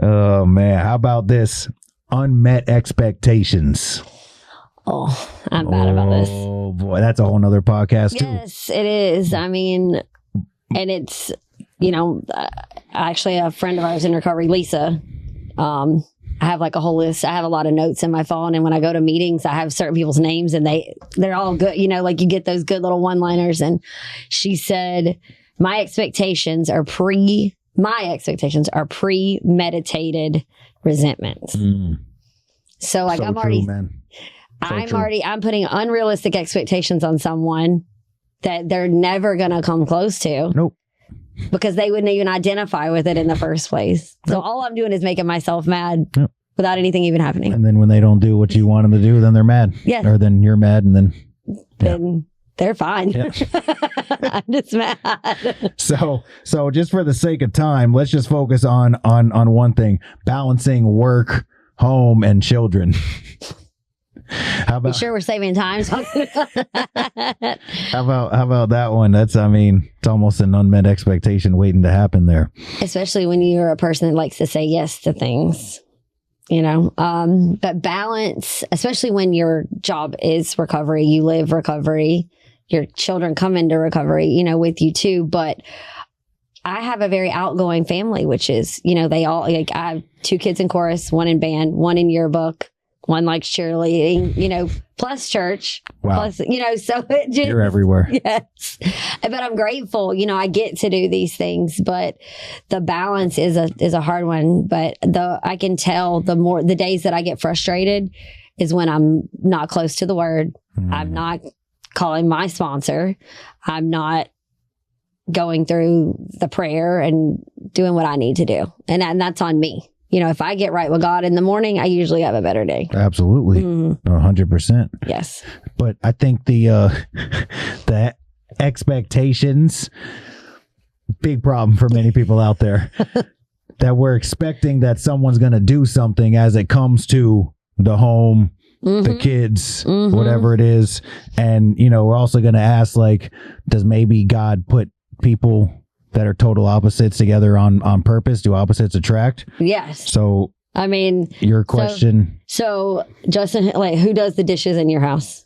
Oh man, how about this? Unmet expectations. Oh, I'm bad about this. Oh boy, that's a whole nother podcast too. Yes, it is. I mean, and it's, you know, actually a friend of ours in recovery, Lisa, I have like a whole list. I have a lot of notes in my phone, and when I go to meetings, I have certain people's names, and they're all good. You know, like you get those good little one-liners. And she said, my expectations are premeditated resentments. So like, I'm putting unrealistic expectations on someone that they're never going to come close to. Nope. Because they wouldn't even identify with it in the first place. So all I'm doing is making myself mad without anything even happening. And then when they don't do what you want them to do, then they're mad. Yeah. Or then you're mad, and then they're fine. Yeah. I'm just mad. So just for the sake of time, let's just focus on one thing: balancing work, home, and children. How about? You sure we're saving time? How about that one? That's, I mean, it's almost an unmet expectation waiting to happen there. Especially when you're a person that likes to say yes to things, you know. But balance, especially when your job is recovery, you live recovery, your children come into recovery, you know, with you too. But I have a very outgoing family, which is, you know, they all, like, I have 2 kids in chorus, 1 in band, 1 in yearbook. One likes cheerleading, you know, plus church, plus, you know, so it just, you're everywhere. Yes. But I'm grateful, you know, I get to do these things, but the balance is a hard one. But I can tell the days that I get frustrated is when I'm not close to the word. I'm not calling my sponsor. I'm not going through the prayer and doing what I need to do. And that's on me. You know, if I get right with God in the morning, I usually have a better day. Absolutely. 100%. Yes. But I think the expectations, big problem for many people out there, that we're expecting that someone's going to do something as it comes to the home, the kids, whatever it is. And, you know, we're also going to ask, like, does maybe God put people that are total opposites together on purpose? Do opposites attract? Yes. So, I mean, your question. So Justin, like, who does the dishes in your house?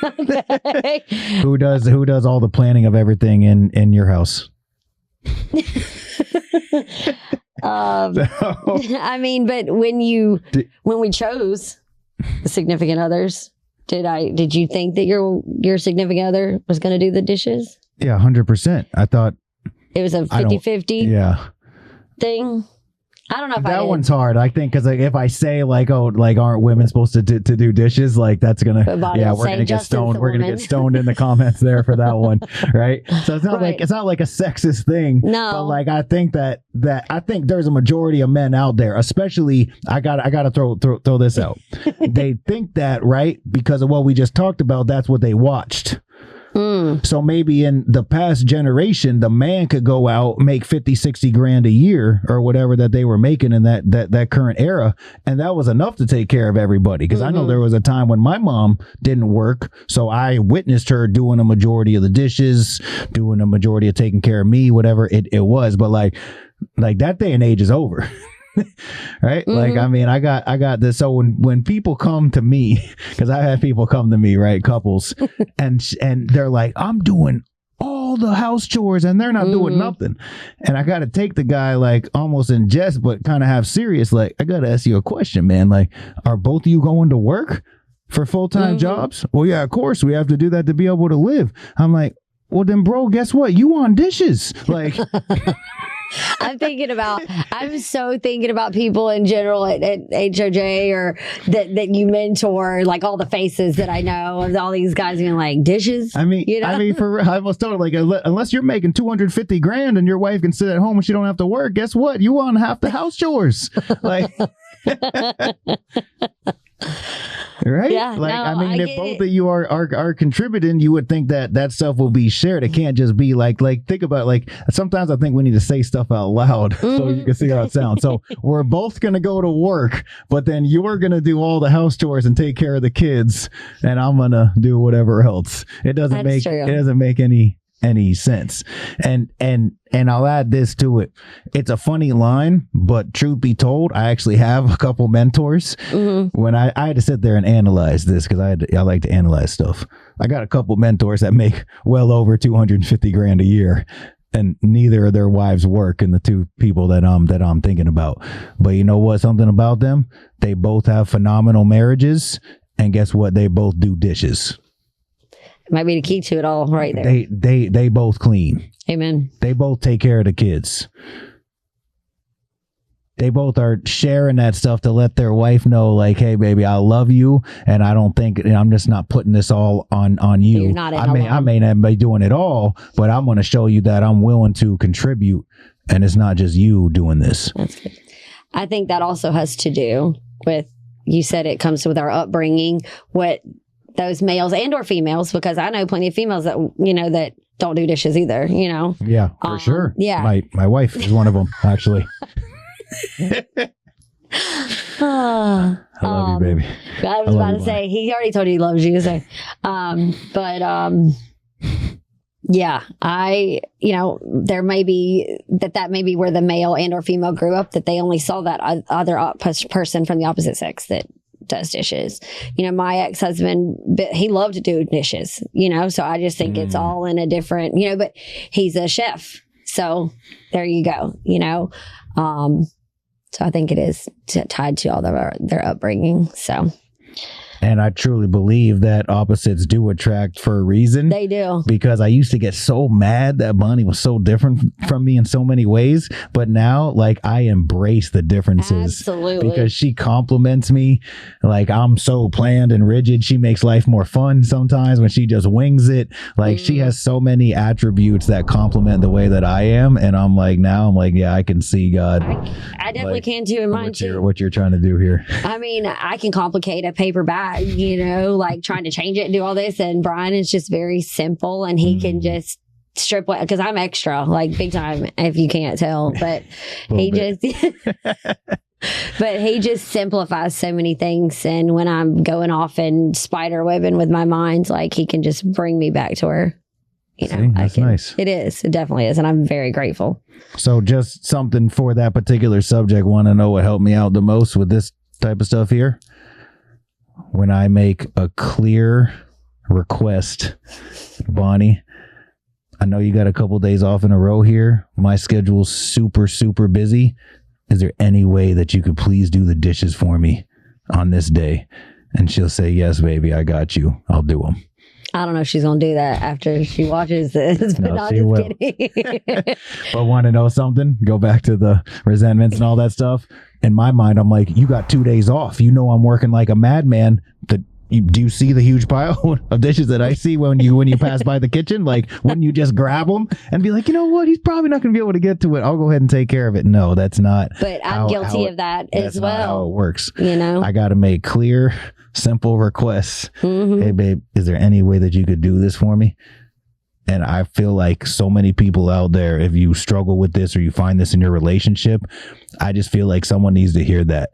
Okay. Who does all the planning of everything in your house? I mean, but when we chose the significant others, did you think that your significant other was going to do the dishes? Yeah, 100%. I thought it was a 50-50 thing. I don't know if that one's hard. I think because, like, if I say, like, oh, like, aren't women supposed to do dishes? Like, that's gonna, we're gonna get stoned. We're gonna get stoned in the comments there for that one, right? So it's not like a sexist thing. No, but like, I think that I think there's a majority of men out there, especially. I gotta throw this out. They think that, right, because of what we just talked about. That's what they watched. So maybe in the past generation, the man could go out, make 50, 60 grand a year or whatever that they were making in that current era. And that was enough to take care of everybody. Because I know there was a time when my mom didn't work. So I witnessed her doing a majority of the dishes, doing a majority of taking care of me, whatever it was. But like that day and age is over. Right? Like, I mean, I got this. So when people come to me, because I have people come to me, right? Couples, and they're like, I'm doing all the house chores and they're not doing nothing. And I got to take the guy like almost in jest, but kind of have serious, like, I got to ask you a question, man. Like, are both of you going to work for full-time jobs? Well, yeah, of course we have to do that to be able to live. I'm like, well then, bro, guess what? You on dishes. Like, I'm so thinking about people in general at HOJ or that you mentor, like all the faces that I know of all these guys being like, dishes. I mean, I was told, like, unless you're making $250,000 and your wife can sit at home and she don't have to work, guess what? You on half the house chores. Like, right? Yeah, like, no, I mean, if both it. of you are contributing, you would think that stuff will be shared. It can't just be like think about, like, sometimes I think we need to say stuff out loud so you can see how it sounds. So we're both going to go to work, but then you're going to do all the house chores and take care of the kids, and I'm going to do whatever else. It doesn't make any sense. And I'll add this to it. It's a funny line, but truth be told, I actually have a couple mentors. When I had to sit there and analyze this, because I like to analyze stuff. I got a couple mentors that make well over $250,000 a year, and neither of their wives work, and the two people that I'm thinking about. But you know what? Something about them, they both have phenomenal marriages, and guess what? They both do dishes. Might be the key to it all right there. They both clean. Amen. They both take care of the kids. They both are sharing that stuff to let their wife know, like, hey, baby, I love you, and I don't think I'm just not putting this all on you. You're not I may not be doing it all, but I'm going to show you that I'm willing to contribute, and it's not just you doing this. That's good. I think that also has to do with, you said it comes with our upbringing, what those males and or females, because I know plenty of females that, that don't do dishes either, Yeah, for sure. Yeah. My wife is one of them, actually. I love you, baby. I was about to say, he already told you he loves you. So, yeah, there may be that may be where the male and or female grew up, that they only saw that other person from the opposite sex that does dishes. My ex-husband, he loved to do dishes, so I just think it's all in a different, but he's a chef. So there you go, so I think it is tied to all their upbringing. So. And I truly believe that opposites do attract for a reason. They do. Because I used to get so mad that Bonnie was so different from me in so many ways. But now, like, I embrace the differences. Absolutely. Because she compliments me. Like, I'm so planned and rigid. She makes life more fun sometimes when she just wings it. Like, she has so many attributes that complement the way that I am. And I'm like, yeah, I can see God. I definitely can too in mine too. What you're trying to do here. I mean, I can complicate a paper bag, like trying to change it and do all this. And Brian is just very simple, and he can just strip away, because I'm extra, like big time, if you can't tell. But he just simplifies so many things. And when I'm going off and spider webbing with my mind, like, he can just bring me back to where, that's nice. It is. It definitely is. And I'm very grateful. So just something for that particular subject. Want to know what helped me out the most with this type of stuff here? When I make a clear request, Bonnie, I know you got a couple days off in a row here. My schedule's super, super busy. Is there any way that you could please do the dishes for me on this day? And she'll say, yes, baby, I got you. I'll do them. I don't know if she's going to do that after she watches this, but no, she will. Kidding. But want to know something? Go back to the resentments and all that stuff. In my mind, I'm like, you got 2 days off. I'm working like a madman. Do you see the huge pile of dishes that I see when you pass by the kitchen? Like, wouldn't you just grab them and be like, you know what? He's probably not going to be able to get to it. I'll go ahead and take care of it. No, that's not. But I'm guilty of that as well. That's not how it works. I got to make clear, simple requests. Hey, babe, is there any way that you could do this for me? And I feel like so many people out there, if you struggle with this or you find this in your relationship, I just feel like someone needs to hear that.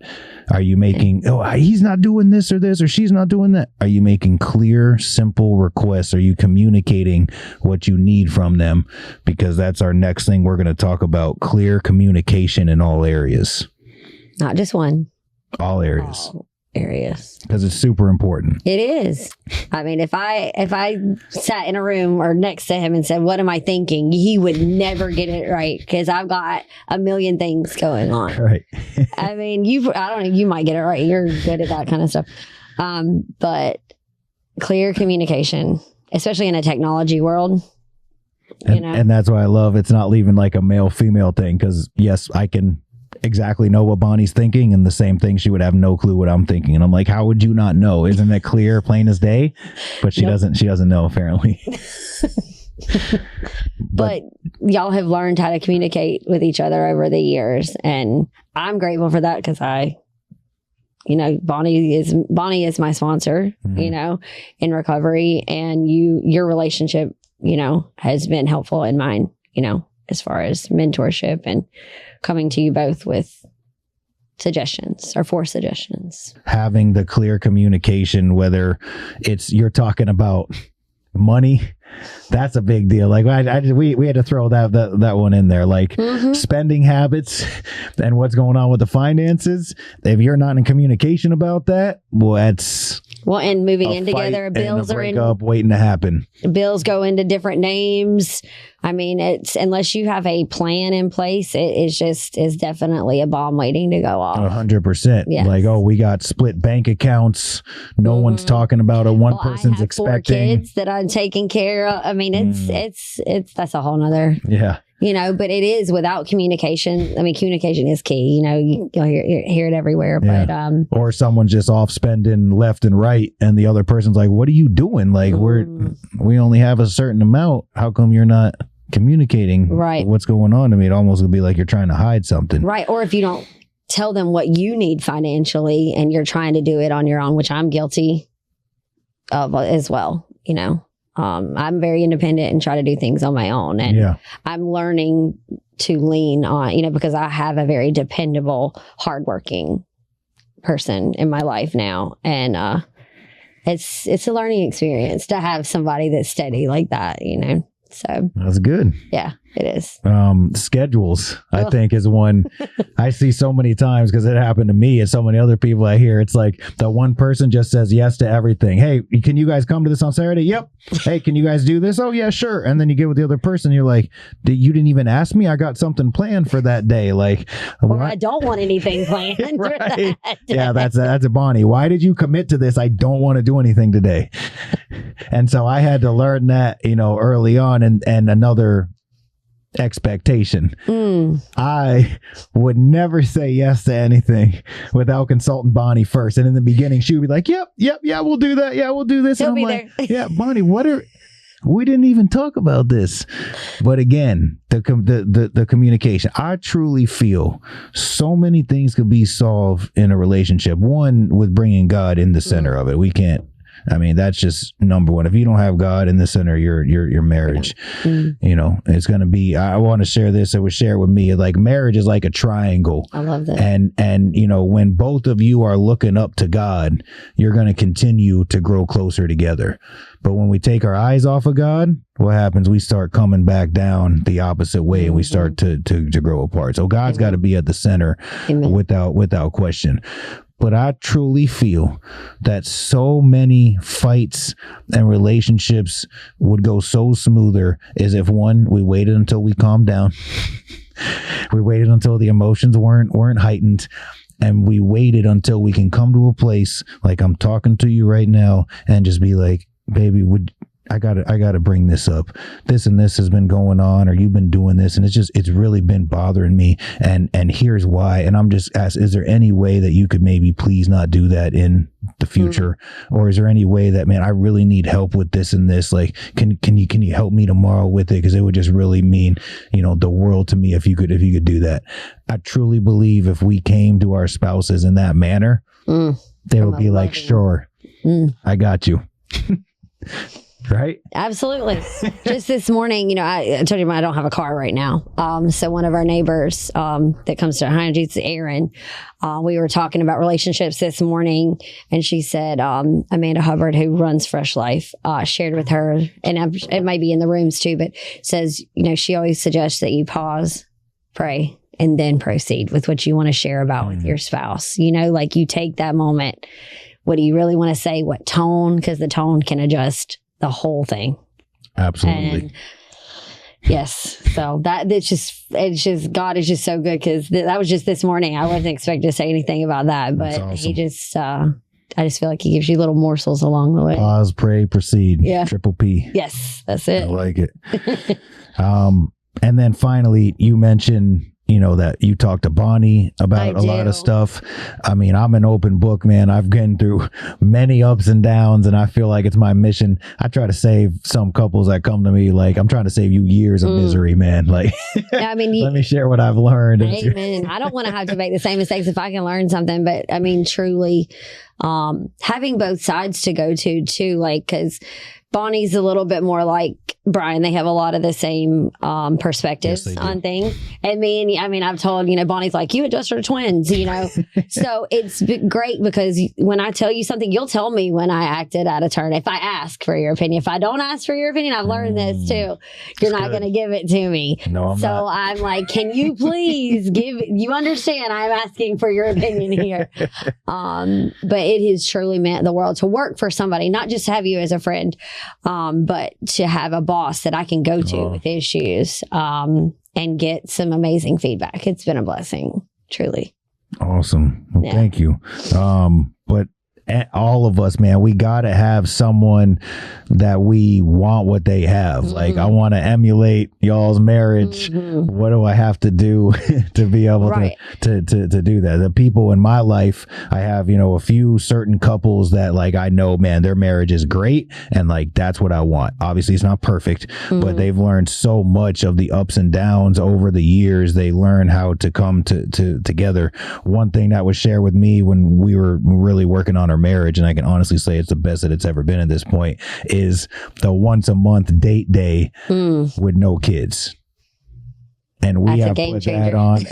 Are you making, he's not doing this or she's not doing that? Are you making clear, simple requests? Are you communicating what you need from them? Because that's our next thing we're going to talk about, clear communication in all areas. Not just one. All areas. All areas. Because it's super important. It is. I mean, if I sat in a room or next to him and said, "What am I thinking?" he would never get it right because I've got a million things going on. Right. I mean, I don't know, you might get it right. You're good at that kind of stuff. But clear communication, especially in a technology world. And that's why I love it's not leaving like a male female thing, because yes, I can exactly know what Bonnie's thinking, and the same thing, she would have no clue what I'm thinking, and I'm like, how would you not know? Isn't it clear, plain as day? But she doesn't know, apparently. but y'all have learned how to communicate with each other over the years, and I'm grateful for that, because Bonnie is my sponsor, in recovery, and your relationship, has been helpful in mine, as far as mentorship and coming to you both with suggestions or 4 suggestions. Having the clear communication, whether it's you're talking about money, that's a big deal. Like we had to throw that one in there, like spending habits and what's going on with the finances. If you're not in communication about that, and moving in together, bills are waiting to happen. Bills go into different names. I mean, it's unless you have a plan in place, it's definitely a bomb waiting to go off. 100%. Yes. Like, we got split bank accounts. No one's talking about it. One person's expecting. I have 4 kids that I'm taking care of. I mean, it's that's a whole nother. Yeah. But it is without communication. I mean, communication is key. You'll hear it everywhere. Yeah. But or someone's just off spending left and right, and the other person's like, "What are you doing? Like, we only have a certain amount. How come you're not communicating? Right? What's going on?" I mean, it almost would be like you're trying to hide something. Right. Or if you don't tell them what you need financially, and you're trying to do it on your own, which I'm guilty of as well. I'm very independent and try to do things on my own. And I'm learning to lean on, because I have a very dependable, hardworking person in my life now. And it's a learning experience to have somebody that's steady like that, So that's good. Yeah, it is. Schedules, I think, is one I see so many times, because it happened to me and so many other people I hear. It's like the one person just says yes to everything. Hey, can you guys come to this on Saturday? Yep. Hey, can you guys do this? Oh, yeah, sure. And then you get with the other person. You're like, you didn't even ask me. I got something planned for that day. Like, or I don't want anything planned. Right. Yeah, that's a Bonnie. Why did you commit to this? I don't want to do anything today. And so I had to learn that, early on, and another expectation. I would never say yes to anything without consulting Bonnie first. And in the beginning, she would be like, yep, yeah, we'll do that. Yeah, we'll do this. He'll and I'm like, yeah, Bonnie, we didn't even talk about this. But again, the communication. I truly feel so many things could be solved in a relationship. One, with bringing God in the center of it. We can't. I mean, that's just number one. If you don't have God in the center, your marriage, it's going to be, I want to share this. I would share with me, like, marriage is like a triangle. I love that. And, when both of you are looking up to God, you're going to continue to grow closer together. But when we take our eyes off of God, what happens? We start coming back down the opposite way, and we start to grow apart. So God's got to be at the center without question. But I truly feel that so many fights and relationships would go so smoother as if, one, we waited until we calmed down. We waited until the emotions weren't heightened. And we waited until we can come to a place like I'm talking to you right now and just be like, baby, I gotta bring this up. This and this has been going on, or you've been doing this, and it's really been bothering me. And here's why. And I'm just asking, is there any way that you could maybe please not do that in the future? Or is there any way that, man, I really need help with this and this? Like, can you help me tomorrow with it? Because it would just really mean, the world to me if you could do that. I truly believe if we came to our spouses in that manner, they would be like, sure, I got you. Right? Absolutely. Just this morning, I told you I don't have a car right now. So one of our neighbors that comes to High Jesus, Aaron, we were talking about relationships this morning, and she said Amanda Hubbard, who runs Fresh Life, shared with her, and it might be in the rooms too, but says, she always suggests that you pause, pray, and then proceed with what you want to share about with your spouse. You know, like you take that moment. What do you really want to say? What tone? Because the tone can adjust the whole thing. Absolutely. And yes. So it's just, God is just so good, because that was just this morning. I wasn't expecting to say anything about that, but awesome. he just, I just feel like he gives you little morsels along the way. Pause, pray, proceed. Yeah. Triple P. Yes, that's it. I like it. And then finally, you mentioned, you know, that you talked to Bonnie about a lot of stuff. I mean, I'm an open book, man. I've been through many ups and downs, and I feel like it's my mission. I try to save some couples that come to me, like, I'm trying to save you years of misery, man. Like, I mean, let me share what I've learned. Amen. I don't want to have to make the same mistakes if I can learn something, but I mean, truly, having both sides to go to too, like, because Bonnie's a little bit more like Brian. They have a lot of the same perspectives on things. And I've told, you know, Bonnie's like, you and Justin are twins, you know. So it's great, because when I tell you something, you'll tell me when I acted out of turn. If I ask for your opinion, if I don't ask for your opinion, I've learned this too. You're not going to give it to me. No, I'm not. I'm like, can you please you understand I'm asking for your opinion here. But it has truly meant the world to work for somebody, not just to have you as a friend, but to have a boss that I can go to with issues, and get some amazing feedback. It's been a blessing, truly. Awesome. Well, thank you. But all of us, man, we got to have someone that we want what they have. Like, I want to emulate y'all's marriage. What do I have to do to be able to do that? The people in my life, I have, you know, a few certain couples that, like, I know, man, their marriage is great, and like, that's what I want. Obviously, it's not perfect, but they've learned so much of the ups and downs over the years. They learn how to come together. One thing that was shared with me when we were really working on our marriage, and I can honestly say it's the best that it's ever been at this point, is the once a month date day with no kids. And we have put that on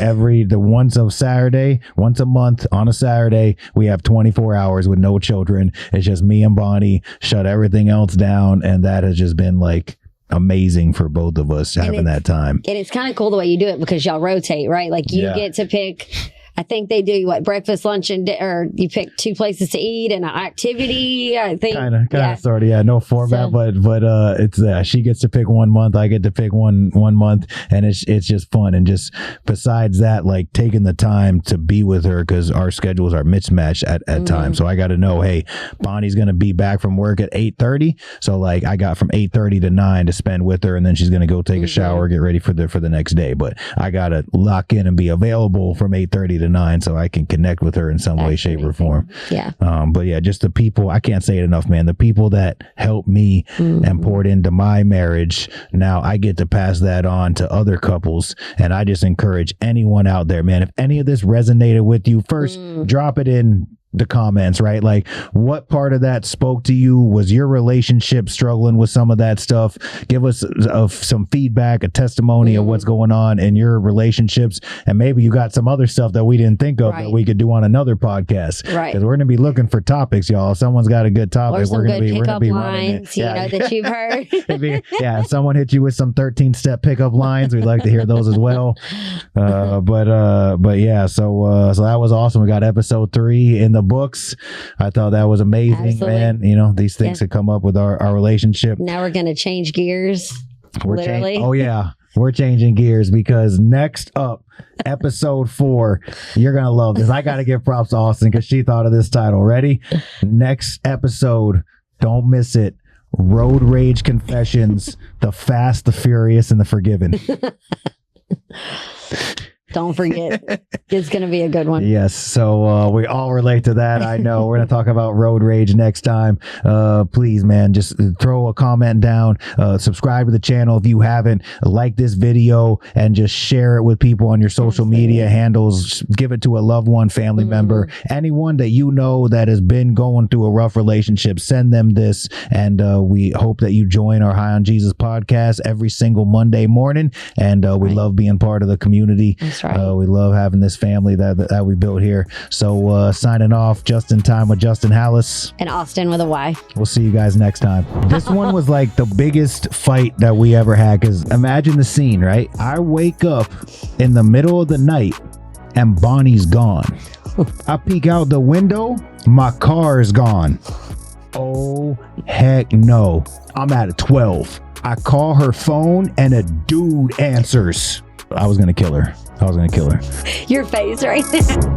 once a month on a Saturday. We have 24 hours with no children. It's just me and Bonnie, shut everything else down. And that has just been like amazing for both of us having that time. And it's kind of cool the way you do it, because y'all rotate, right? Like, you get to pick, I think they do breakfast, lunch, and or you pick 2 places to eat and an activity. I think kind of sort of, no format, but it's she gets to pick 1 month, I get to pick one month, and it's just fun. And just besides that, like, taking the time to be with her, because our schedules are mismatched at times. So I got to know, hey, Bonnie's gonna be back from work at 8:30, so like I got from 8:30 to 9 to spend with her, and then she's gonna go take a shower, get ready for the next day. But I gotta lock in and be available from 8:30 to 9, so I can connect with her in some way, shape, or form. But yeah, just the people, I can't say it enough, man. The people that helped me and poured into my marriage, now I get to pass that on to other couples. And I just encourage anyone out there, man, if any of this resonated with you, first drop it in the comments, right? Like, what part of that spoke to you? Was your relationship struggling with some of that stuff? Give us some feedback, a testimony of what's going on in your relationships. And maybe you got some other stuff that we didn't think of that we could do on another podcast. Right. Because we're going to be looking for topics, y'all. If someone's got a good topic, we're going to be running it. You know, that you've heard. If someone hit you with some 13-step pickup lines, we'd like to hear those as well. But yeah, so that was awesome. We got episode 3 in the books. I thought that was amazing, man. You know, these things that come up with our relationship. Now we're going to change gears. Literally. We're changing gears, because next up, episode 4, you're going to love this. I got to give props to Austin, because she thought of this title. Ready? Next episode, don't miss it. Road Rage Confessions, The Fast, the Furious, and the Forgiven. Don't forget. It's going to be a good one. Yes. So we all relate to that. I know. We're going to talk about road rage next time. Please, man, just throw a comment down. Subscribe to the channel if you haven't. Like this video and just share it with people on your social media handles. Give it to a loved one, family member, anyone that you know that has been going through a rough relationship. Send them this. And we hope that you join our High on Jesus podcast every single Monday morning. And we love being part of the community. That's That's right. We love having this family that we built here. So signing off just in time with Justin Hallis. And Austin with a Y. We'll see you guys next time. This one was like the biggest fight that we ever had, because imagine the scene, right? I wake up in the middle of the night and Bonnie's gone. I peek out the window, my car is gone. Oh, heck no. I'm at a 12. I call her phone and a dude answers. I was going to kill her. Your face right now.